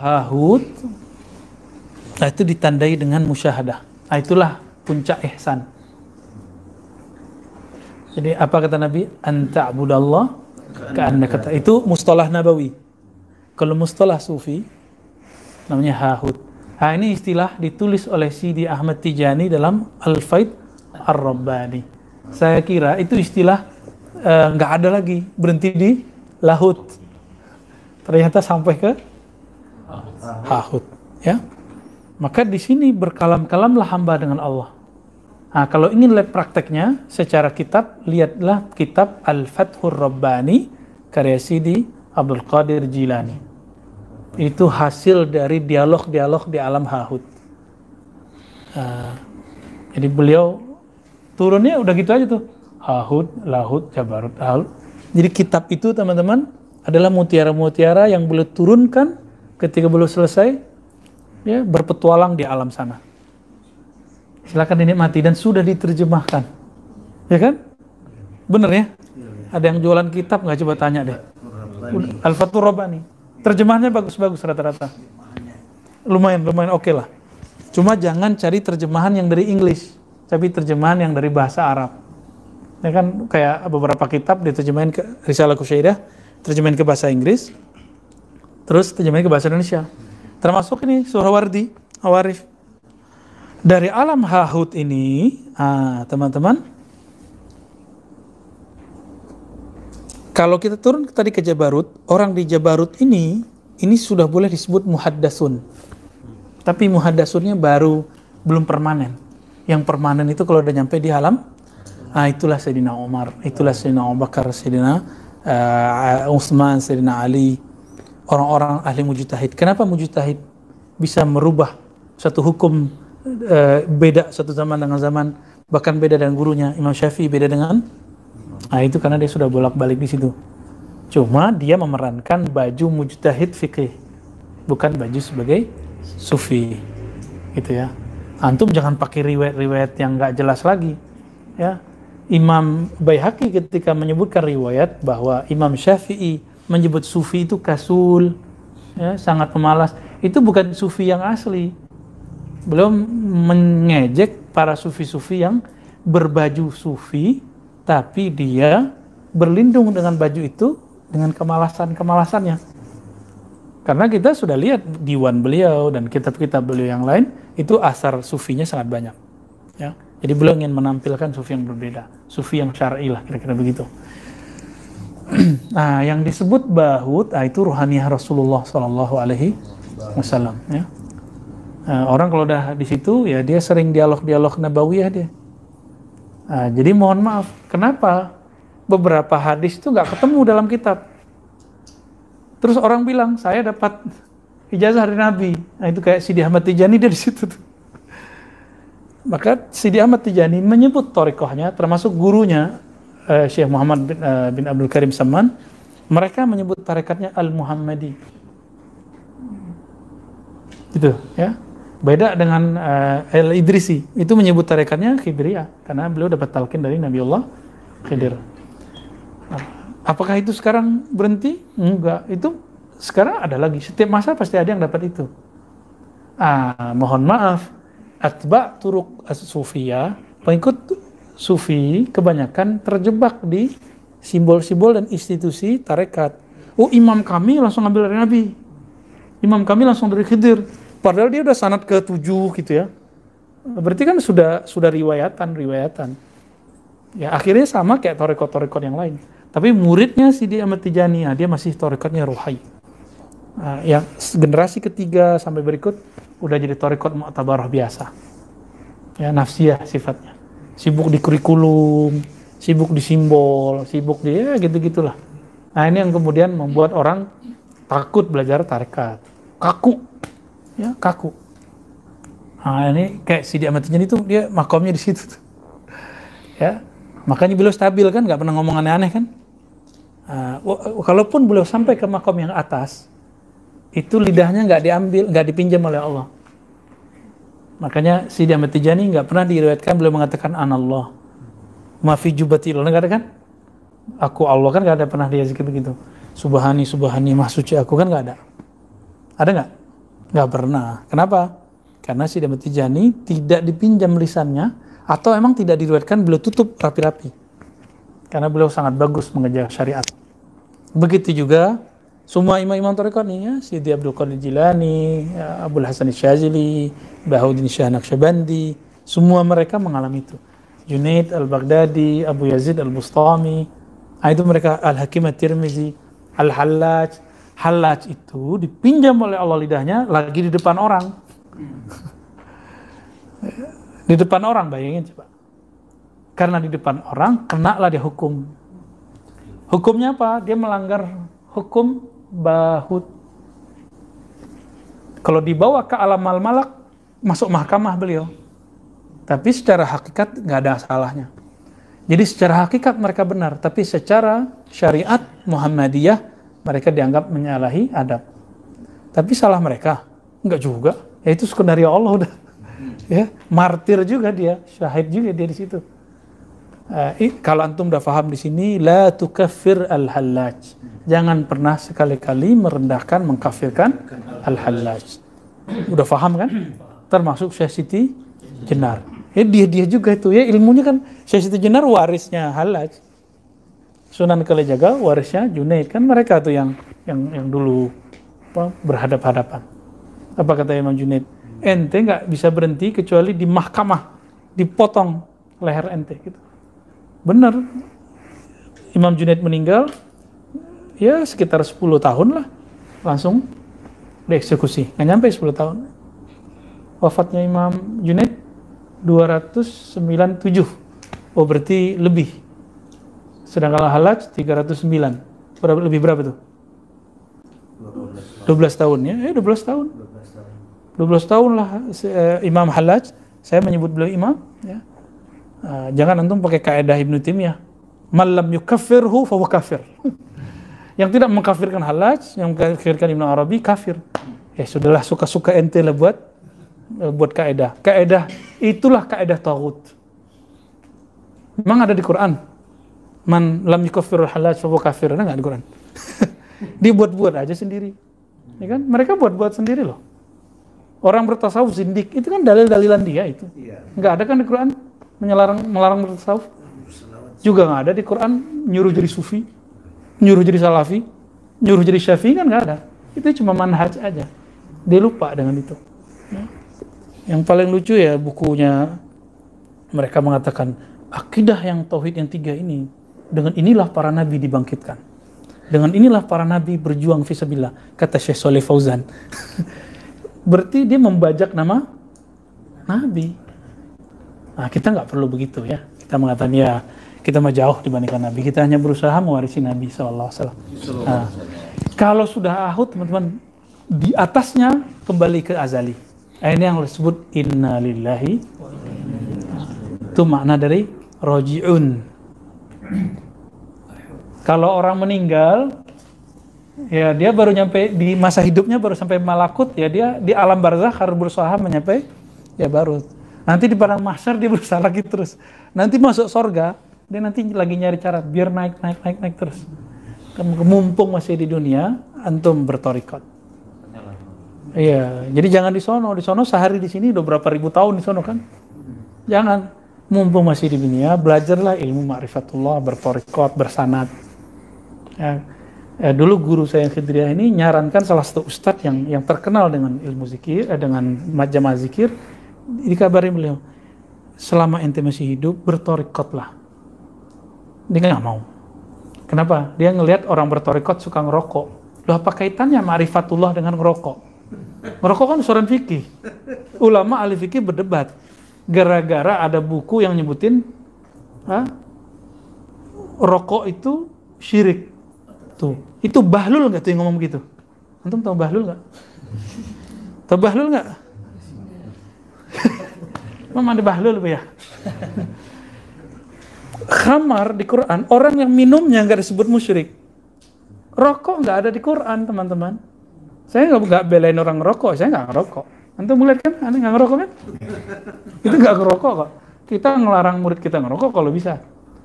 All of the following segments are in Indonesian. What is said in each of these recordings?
hahut, nah itu ditandai dengan musyahadah. Nah itulah puncak ihsan. Jadi apa kata Nabi? Anta'budallah ka'annaka tara. Itu mustalah nabawi. Kalau mustalah sufi namanya hahut. Nah ini istilah ditulis oleh Sidi Ahmad Tijani dalam Al-Faid Ar-Rabbani. Saya kira itu istilah nggak ada lagi, berhenti di lahut. Ternyata sampai ke hahut, ya. Maka di sini berkalam-kalamlah hamba dengan Allah. Nah, kalau ingin lihat prakteknya secara kitab, lihatlah kitab Al-Fathur Rabbani karya Sidi Abdul Qadir Jilani. Itu hasil dari dialog-dialog di alam hahut. Jadi beliau turunnya udah gitu aja tuh. Hahut, lahut, jabarut, hahut. Jadi kitab itu teman-teman adalah mutiara-mutiara yang beliau turunkan ketika beliau selesai ya, berpetualang di alam sana. Silakan dinikmati dan sudah diterjemahkan. Ya kan? Bener ya? Ada yang jualan kitab nggak, coba tanya deh. Al-Fathur Rabbani. Terjemahannya bagus-bagus rata-rata. Lumayan oke lah. Cuma jangan cari terjemahan yang dari Inggris, tapi terjemahan yang dari bahasa Arab. Ya kan kayak beberapa kitab diterjemahin ke Risalah Kusyairah, terjemahin ke bahasa Inggris, terus terjemahin ke bahasa Indonesia. Termasuk ini Suhrawardi, Awarif. Dari alam hahut ini, teman-teman, kalau kita turun tadi ke Jabarut, orang di Jabarut ini sudah boleh disebut muhaddatsun. Tapi muhaddatsunnya belum permanen. Yang permanen itu kalau udah nyampe di alam, itulah Sayyidina Umar, itulah Sayyidina Abu Bakar, Sayyidina Utsman, Sayyidina Ali, orang-orang ahli mujtahid. Kenapa mujtahid bisa merubah satu hukum beda satu zaman dengan zaman, bahkan beda dengan gurunya? Imam Syafi'i beda dengan, itu karena dia sudah bolak-balik di situ. Cuma dia memerankan baju mujtahid fikih, bukan baju sebagai sufi, gitu ya. Antum jangan pakai riwayat-riwayat yang nggak jelas lagi, ya. Imam Baihaqi ketika menyebutkan riwayat bahwa Imam Syafi'i menyebut sufi itu kasul, ya, sangat pemalas, itu bukan sufi yang asli. Belum mengejek para sufi-sufi yang berbaju sufi, tapi dia berlindung dengan baju itu dengan kemalasannya. Karena kita sudah lihat diwan beliau dan kitab-kitab beliau yang lain, itu asar sufinya sangat banyak. Ya. Jadi beliau ingin menampilkan sufi yang berbeda, sufi yang syar'i lah, kira-kira begitu. Nah, yang disebut bahut, itu ruhaniyah Rasulullah Sallallahu Alaihi Wasallam. Ya. Orang kalau udah di situ, ya dia sering dialog-dialog nabawiyah dia. Jadi mohon maaf, kenapa beberapa hadis itu nggak ketemu dalam kitab? Terus orang bilang, saya dapat ijazah dari Nabi. Nah, itu kayak Sidi Ahmad Tijani dia di situ tuh. Maka Sidi Ahmad Tijani menyebut thariqahnya, termasuk gurunya Syekh Muhammad bin Abdul Karim Saman, mereka menyebut tarekatnya Al-Muhammadi. Gitu, ya. Beda dengan Al-Idrisi, itu menyebut tarekatnya Khidriyah, karena beliau dapat talqin dari Nabiullah Khidir. Apakah itu sekarang berhenti? Enggak, itu sekarang ada lagi. Setiap masa pasti ada yang dapat itu. Mohon maaf, atba' turuk as-sufiyah, pengikut sufi kebanyakan terjebak di simbol-simbol dan institusi tarekat. Imam kami langsung ambil dari Nabi. Imam kami langsung dari Khidir. Padahal dia udah sanad ke-7 gitu ya. Berarti kan sudah riwayatan. Ya, akhirnya sama kayak tarekat-tarekat yang lain. Tapi muridnya Sidi Ahmad Tijani, dia masih tarekatnya Ruhai. Yang generasi ketiga sampai berikut udah jadi tarekat mu'tabarah biasa. Ya, nafsiyah sifatnya. Sibuk di kurikulum, sibuk di simbol, sibuk di gitu-gitulah. Nah, ini yang kemudian membuat orang takut belajar tarekat. Kaku. Ya, kaku. Nah, ini kayak Sidi Ahmad Tijani itu dia makomnya di situ. Ya. Makanya beliau stabil kan, nggak pernah ngomong aneh-aneh kan. Kalaupun beliau sampai ke makom yang atas, itu lidahnya nggak diambil, nggak dipinjam oleh Allah. Makanya Sidi Ahmad Tijani nggak pernah diriwayatkan beliau mengatakan anallah, mafi jubati Allah, nggak ada kan? Aku Allah kan nggak ada pernah dia zikir begitu. Subhani, mah suci aku kan nggak ada. Ada nggak? Nggak pernah. Kenapa? Karena Sidi Ahmad Tijani tidak dipinjam lisannya, atau emang tidak diriwayatkan, beliau tutup rapi-rapi. Karena beliau sangat bagus mengejar syariat. Begitu juga semua imam-imam tarekat nih ya, Sidi Abdul Qadir Jilani, Abdul Hasan Syazili, Bahaudin Shah Naqsyabandi, semua mereka mengalami itu. Junaid Al-Baghdadi, Abu Yazid Al-Bustami, itu mereka, Al-Hakim At-Tirmizi, Al-Hallaj. Hallaj itu dipinjam oleh Allah lidahnya lagi di depan orang. Di depan orang, bayangin coba. Karena di depan orang, kenalah dia hukum. Hukumnya apa? Dia melanggar hukum bahut. Kalau dibawa ke alam al-malak, masuk mahkamah beliau. Tapi secara hakikat nggak ada salahnya. Jadi secara hakikat mereka benar, tapi secara syariat Muhammadiyah mereka dianggap menyalahi adab. Tapi salah mereka? Enggak juga. Ya itu skenario Allah udah. Ya, martir juga dia, syahid juga dia di situ. Kalau antum udah paham di sini, la tukaffir al-Hallaj. Jangan pernah sekali-kali merendahkan, mengkafirkan al-Hallaj. Udah paham kan? Termasuk Syekh Siti Jenar. Dia juga itu ya, ilmunya kan Syekh Siti Jenar warisnya Hallaj. Sunan Kalijaga warisnya Junaid, kan mereka tuh yang dulu berhadap-hadapan. Apa kata Imam Junaid? Ente nggak bisa berhenti kecuali di mahkamah dipotong leher ente gitu. Benar. Imam Junaid meninggal ya sekitar 10 tahun lah langsung dieksekusi. Nggak nyampe 10 tahun. Wafatnya Imam Junaid 297. Oh berarti lebih. Sedangkan Hallaj 309. Berapa tuh? 12 tahun ya. 12 tahun. 12 tahun lah Imam Hallaj. Saya menyebut beliau imam ya. Jangan antum pakai kaidah Ibnu Taimiyah. Man lam yukaffirhu fa huwa kafir. Yang tidak mengkafirkan Hallaj, yang mengkafirkan Ibnu Arabi kafir. Ya sudahlah, suka-suka ente lah buat kaidah. Kaidah itulah kaidah taghut. Memang ada di Quran. Man lam yukaffirul Hallaj fa huwa kafir, ada enggak di Quran? Dibuat-buat aja sendiri. Ya kan? Mereka buat-buat sendiri loh. Orang bertasawuf zindik, itu kan dalil-dalilan dia itu. Enggak ada kan di Quran melarang bertasawuf? Juga enggak ada di Quran nyuruh jadi sufi, nyuruh jadi salafi, nyuruh jadi syafi'i, kan enggak ada. Itu cuma manhaj aja. Dia lupa dengan itu. Yang paling lucu ya bukunya, mereka mengatakan akidah yang tauhid yang 3 ini, dengan inilah para nabi dibangkitkan. Dengan inilah para nabi berjuang fisabilillah, kata Syekh Shalih Fauzan. Berarti dia membajak nama nabi. Nah, kita nggak perlu begitu ya. Kita mengatakan ya, kita mah jauh dibandingkan nabi. Kita hanya berusaha mewarisi Nabi sallallahu alaihi wasallam. Nah, kalau sudah ahud teman-teman, di atasnya kembali ke azali. Ini yang disebut inna lillahi. Itu makna dari roji'un. Kalau orang meninggal, ya dia baru nyampe di masa hidupnya baru sampai malakut, ya dia di alam barzakh harus berusaha menyampai ya baru. Nanti di padang mahsyar dia berusaha lagi terus. Nanti masuk sorga, dia nanti lagi nyari cara biar naik terus. Mumpung masih di dunia, antum bertorikot. Iya, jadi jangan di sono sehari di sini udah berapa ribu tahun di sono kan? Jangan, mumpung masih di dunia, belajarlah ilmu ma'rifatullah, bertorikot, bersanad. Dulu guru saya yang Khidriyah ini nyarankan salah satu ustadz yang terkenal dengan ilmu zikir, dengan jamaah zikir, dikabari beliau, selama ente masih hidup bertorikotlah. Dia nggak mau. Kenapa? Dia ngelihat orang bertorikot suka ngerokok. Loh, apa kaitannya ma'rifatullah dengan ngerokok? Ngerokok kan urusan fikih. Ulama ahli fikih berdebat gara-gara ada buku yang nyebutin rokok itu syirik. Tuh, itu Bahlul nggak tuh yang ngomong begitu? Antum tahu Bahlul nggak? Tahu Bahlul nggak? Memang ada Bahlul ya. Khamar di Quran, orang yang minumnya nggak disebut musyrik. Rokok nggak ada di Quran, teman-teman. Saya nggak belain orang ngerokok, saya nggak ngerokok. Antum melihat kan, aneh nggak ngerokok kan? Itu nggak ngerokok kok. Kita ngelarang murid kita ngerokok kalau bisa.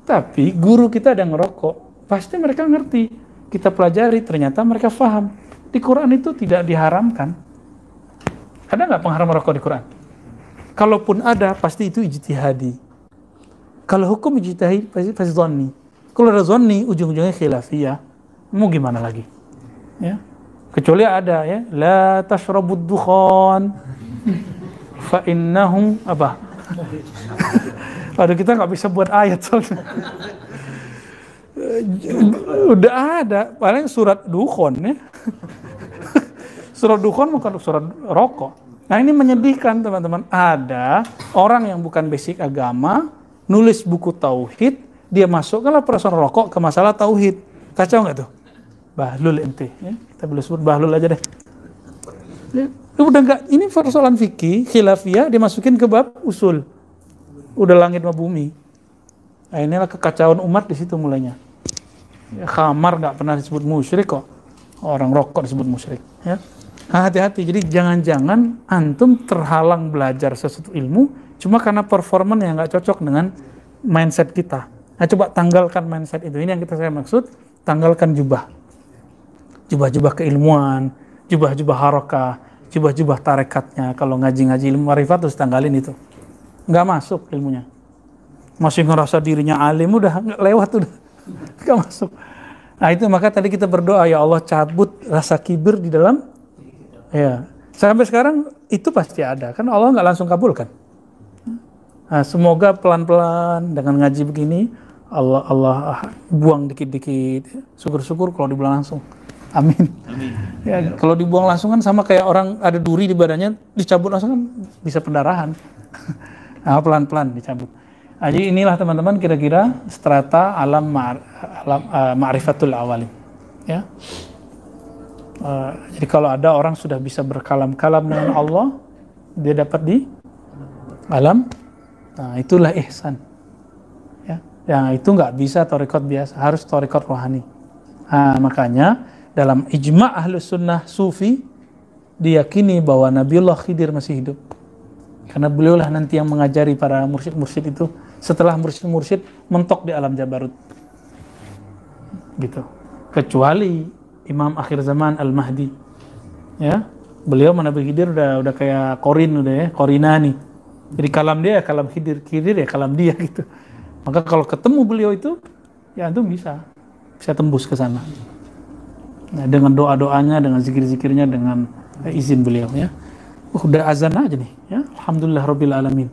Tapi guru kita ada ngerokok, pasti mereka ngerti. Kita pelajari, ternyata mereka paham. Di Quran itu tidak diharamkan. Ada nggak pengharam rokok di Quran? Kalaupun ada, pasti itu ijtihadi. Kalau hukum ijtihadi pasti zonni. Kalau ada zonni, ujung-ujungnya khilafiyah. Mau gimana lagi? Ya. Kecuali ada ya, la tashrabud dukhan fa innahum apa? Aduh, kita nggak bisa buat ayat soalnya. Udah ada, paling surat Dukhon ya. Surat Dukhon bukan surat rokok. Nah ini menyedihkan teman-teman. Ada orang yang bukan basic agama, nulis buku tauhid, dia masukkanlah persoalan rokok ke masalah tauhid. Kacau nggak tuh? Bahlul ente, ya. Kita boleh sebut bahlul aja deh. Ya, udah nggak, ini persoalan fikih, khilafiyah, dimasukin ke bab usul. Udah langit sama bumi. Nah, inilah kekacauan umat di situ mulainya. Ya, khamar nggak pernah disebut musyrik kok. Orang rokok disebut musyrik. Ya. Nah, hati-hati. Jadi jangan-jangan antum terhalang belajar sesuatu ilmu cuma karena performan yang nggak cocok dengan mindset kita. Nah, coba tanggalkan mindset itu. Ini yang saya maksud. Tanggalkan jubah. Jubah-jubah keilmuan, jubah-jubah harakah, jubah-jubah tarekatnya. Kalau ngaji-ngaji ilmu marifat terus tanggalin itu. Nggak masuk ilmunya. Masih ngerasa dirinya alim, udah nggak lewat, udah nggak masuk. Nah itu maka tadi kita berdoa, ya Allah cabut rasa kibir di dalam. Ya, sampai sekarang itu pasti ada, kan Allah nggak langsung kabulkan. Nah, semoga pelan-pelan dengan ngaji begini Allah buang dikit-dikit. Syukur-syukur kalau dibuang langsung. Amin. Amin. Ya, kalau dibuang langsung kan sama kayak orang ada duri di badannya, dicabut langsung kan bisa pendarahan. Nah, pelan-pelan dicabut. Nah, jadi inilah teman-teman kira-kira strata alam ma'rifatul awalim. Ya. Jadi kalau ada orang sudah bisa berkalam-kalam dengan Allah, dia dapat di alam. Nah, itulah ihsan. Ya. Yang itu nggak bisa thariqat biasa, harus thariqat rohani. Nah, makanya dalam ijma' ahlus sunnah sufi diyakini bahwa Nabiullah Khidir masih hidup. Karena beliaulah nanti yang mengajari para mursyid-mursyid itu setelah mursyid-mursyid mentok di alam Jabarut. Gitu. Kecuali Imam akhir zaman Al-Mahdi. Ya. Beliau Nabi Khidir udah kayak Qorin udah ya, Qorinani. Jadi kalam dia ya kalam Khidir ya kalam dia gitu. Maka kalau ketemu beliau itu ya antum bisa tembus ke sana. Nah, dengan doa-doanya, dengan zikir-zikirnya, dengan izin beliau ya. Udah azan aja nih ya. Alhamdulillah rabbil alamin.